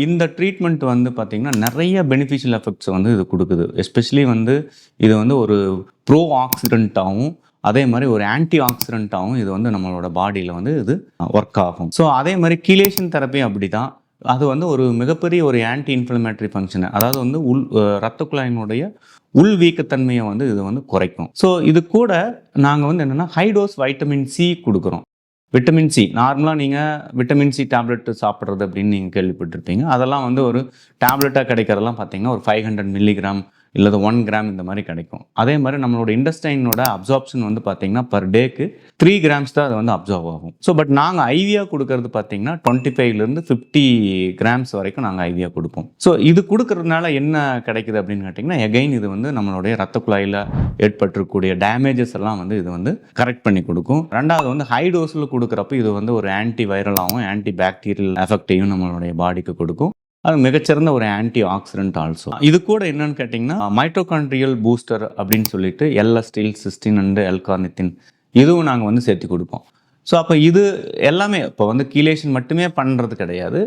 இந்த ட்ரீட்மெண்ட் வந்து பார்த்தீங்கன்னா, நெறைய பெனிஃபிஷியல் எஃபெக்ட்ஸ் வந்து இது குடுக்குது. எஸ்பெஷலி வந்து இது வந்து ஒரு ப்ரோ ஆக்ஸிடென்ட்டாவும், அதே மாரி ஒரு ஆன்டி ஆக்ஸிடென்ட்டாவும் இது வந்து நம்மளோட பாடியில வந்து இது ஒர்க் ஆகும். ஸோ அதே மாரி கீலேஷன் தெரப்பி அப்படிதான். அது வந்து ஒரு மிகப்பெரிய ஒரு ஆன்டி இன்ஃப்ளமேட்டரி ஃபங்ஷன். அதாவது வந்து ரத்த குழாயினுடைய உள் வீக்கத்தன்மைய வந்து இது வந்து குறைக்கும். ஸோ இது கூட நாங்க வந்து என்னன்னா, ஹை டோஸ் வைட்டமின் சி குடுக்குறோம். விட்டமின் சி நார்மலா நீங்க விட்டமின் சி டேப்லெட் சாப்பிடுறது அப்படின்னு நீங்க கேள்விப்பட்டிருப்பீங்க. அதெல்லாம் வந்து ஒரு டேப்லெட்டா கிடைக்கிறதெல்லாம் பார்த்தீங்கன்னா, ஒரு 500 மில்லிகிராம் இல்லது 1 கிராம் இந்த மாரி கிடைக்கும். அதே மாரி நம்மளோட இன்டெஸ்டைனோட அப்சார்ப்ஷன் வந்து பார்த்தீங்கன்னா, பெர் டேக்கு 3 கிராம்ஸ் தான் அது வந்து அப்சார்ப் ஆகும். ஸோ பட் நாங்க ஐவியா குடுக்கறது பார்த்தீங்கன்னா, 25லிருந்து 50 கிராம்ஸ் வரைக்கும் நாங்க ஐவியா குடுப்போம். ஸோ இது குடுக்கறதுனால என்ன கிடைக்குது அப்படின்னு கேட்டீங்கன்னா, எகைன் இது வந்து நம்மளுடைய ரத்த குழாயில ஏற்பட்டிருக்கக்கூடிய டேமேஜஸ் எல்லாம் வந்து இது வந்து கரெக்ட் பண்ணி குடுக்கும். 2வது வந்து ஹை டோஸ்ல குடுக்குறப்ப இது வந்து ஒரு ஆன்டி வைரலாவும், ஆன்டி பாக்டீரியல் எஃபெக்ட்டையும் நம்மளுடைய பாடிக்கு குடுக்கும். அது மிகச்சிறந்த ஒரு ஆன்டி ஆக்சிடென்ட் ஆல்சோ. இது கூட என்னன்னு கேட்டீங்கன்னா, மைட்டோகாண்ட்ரியல் பூஸ்டர் அப்படின்னு சொல்லிட்டு எல்-அசிடைல் சிஸ்டின் அண்ட் எல்-கார்னித்தின் இதுவும் நாங்க வந்து சேர்த்து குடுப்போம். ஸோ அப்ப இது எல்லாமே இப்ப வந்து கீலேஷன் மட்டுமே பண்றது கிடையாது.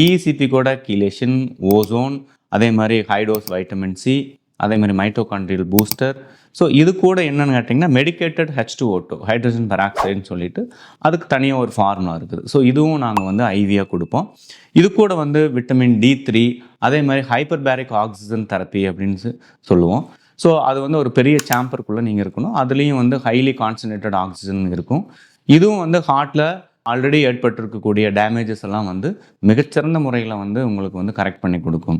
இஇசிபி கூட கீலேஷன், ஓசோன், அதே மாரி ஹை டோஸ் வைட்டமின் சி, அதே மாரி மைட்டோகாண்ட்ரியல் பூஸ்டர். ஸோ இது கூட என்னன்னு கேட்டிங்கன்னா, மெடிகேட்டட் H2O2 ஹைட்ரஜன் பெராக்சைடுன்னு சொல்லிட்டு அதுக்கு தனியா ஒரு ஃபார்முலா இருக்குது. ஸோ இதுவும் நாங்க வந்து ஐவியா குடுப்போம். இது கூட வந்து விட்டமின் D3 அதே மாரி ஹைப்பர்பேரிக் ஆக்ஸிஜன் தெரப்பி அப்படின்னு சொல்லுவோம். ஸோ அது வந்து ஒரு பெரிய சேம்பர்க்குள்ள நீங்க இருக்கணும். அதுலயும் வந்து ஹைலி கான்சன்ட்ரேட்டட் ஆக்ஸிஜன் இருக்கும். இதுவும் வந்து ஹார்ட்ல ஆல்ரெடி ஏற்பட்டிருக்கக்கூடிய டேமேஜஸ் எல்லாம் வந்து மிகச்சிறந்த முறையில வந்து உங்களுக்கு வந்து கரெக்ட் பண்ணி குடுக்கும்.